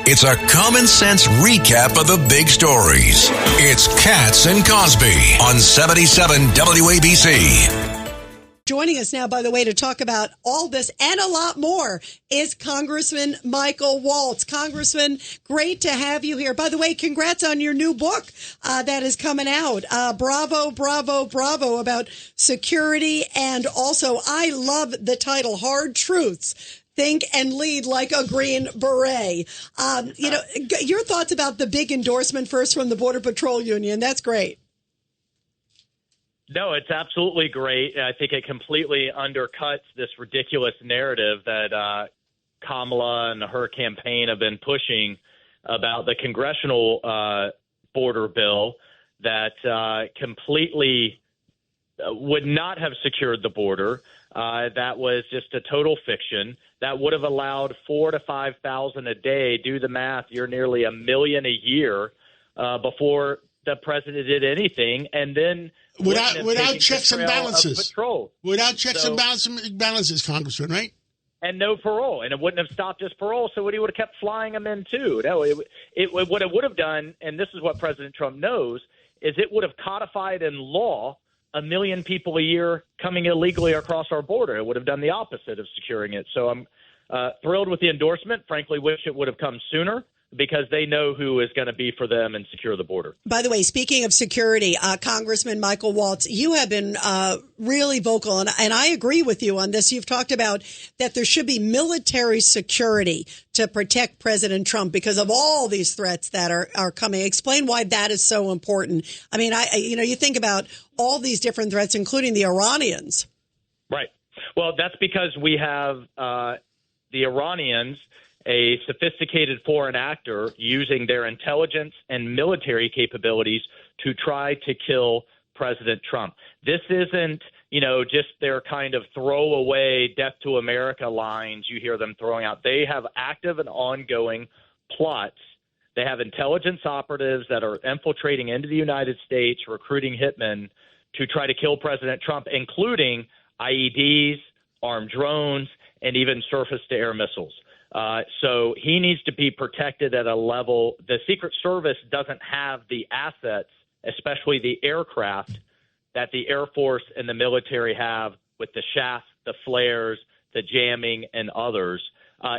It's a common sense recap of the big stories. It's Katz and Cosby on 77 WABC. Joining us now, by the way, to talk about all this and a lot more is Congressman Michael Waltz. Congressman, great to have you here. By the way, congrats on your new book that is coming out. Bravo, bravo, bravo about security. And also, I love the title, Hard Truths. Think and lead like a Green Beret. Your thoughts about the big endorsement first from the Border Patrol Union. That's great. No, it's absolutely great. I think it completely undercuts this ridiculous narrative that Kamala and her campaign have been pushing about the congressional border bill that completely would not have secured the border. That was just a total fiction. That would have allowed 4,000 to 5,000 a day. Do the math. You're nearly 1 million a year before the president did anything. And then without checks and balances. Without checks and balances, Congressman, right? And no parole. And it wouldn't have stopped his parole, so he would have kept flying them in too. No, what it would have done, and this is what President Trump knows, is it would have codified in law 1 million people a year coming illegally across our border. It would have done the opposite of securing it. So I'm thrilled with the endorsement. Frankly, wish it would have come sooner, because they know who is going to be for them and secure the border. By the way, speaking of security, Congressman Michael Waltz, you have been really vocal, and I agree with you on this. You've talked about that there should be military security to protect President Trump because of all these threats that are coming. Explain why that is so important. I mean, you think about all these different threats, including the Iranians. Right. Well, that's because we have the Iranians, a sophisticated foreign actor, using their intelligence and military capabilities to try to kill President Trump. This isn't, just their kind of throwaway death to America lines you hear them throwing out. They have active and ongoing plots. They have intelligence operatives that are infiltrating into the United States, recruiting hitmen to try to kill President Trump, including IEDs, armed drones, and even surface-to-air missiles. So he needs to be protected at a level. The Secret Service doesn't have the assets, especially the aircraft, that the Air Force and the military have with the shafts, the flares, the jamming, and others.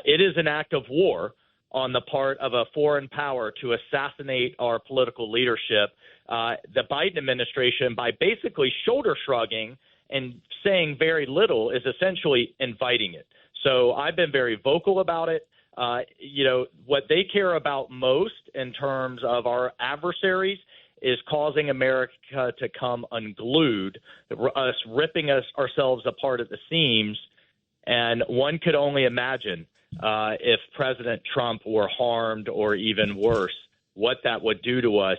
It is an act of war on the part of a foreign power to assassinate our political leadership. The Biden administration, by basically shoulder shrugging and saying very little, is essentially inviting it. So I've been very vocal about it. What they care about most in terms of our adversaries is causing America to come unglued, us ripping ourselves apart at the seams. And one could only imagine if President Trump were harmed or even worse, what that would do to us.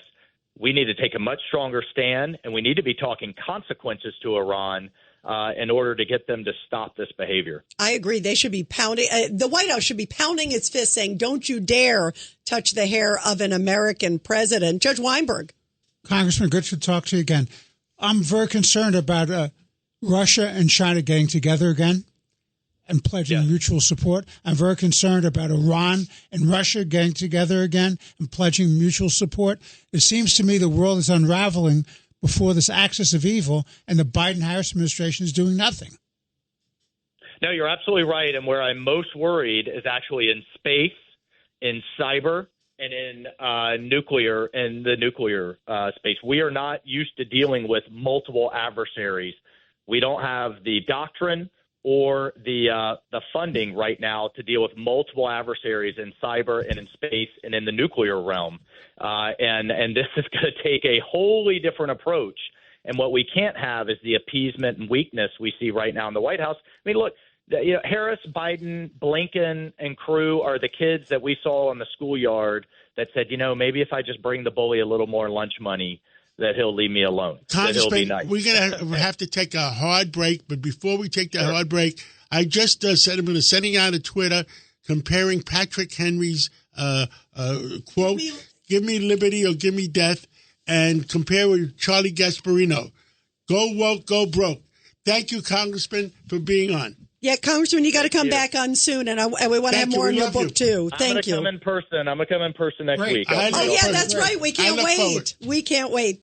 We need to take a much stronger stand, and we need to be talking consequences to Iran in order to get them to stop this behavior. I agree. They should be pounding. The White House should be pounding its fist saying, don't you dare touch the hair of an American president. Judge Weinberg. Congressman, good to talk to you again. I'm very concerned about Russia and China getting together again and pledging mutual support. I'm very concerned about Iran and Russia getting together again and pledging mutual support. It seems to me the world is unraveling before this axis of evil, and the Biden-Harris administration is doing nothing. No, you're absolutely right. And where I'm most worried is actually in space, in cyber, and in the nuclear space. We are not used to dealing with multiple adversaries. We don't have the doctrine or the funding right now to deal with multiple adversaries in cyber and in space and in the nuclear realm. And this is going to take a wholly different approach. And what we can't have is the appeasement and weakness we see right now in the White House. I mean, look, Harris, Biden, Blinken, and crew are the kids that we saw on the schoolyard that said, maybe if I just bring the bully a little more lunch money, that he'll leave me alone. Congressman, we're going to have to take a hard break. But before we take the hard break, I just said I'm going to sending out a Twitter comparing Patrick Henry's quote, "Give me liberty or give me death," and compare with Charlie Gasparino. Go woke, go broke. Thank you, Congressman, for being on. Yeah, Congressman, you got to come back on soon, and we want to have more in your book, too. Thank you. I'm going to come in person next week. Oh, yeah, that's right. We can't wait. We can't wait.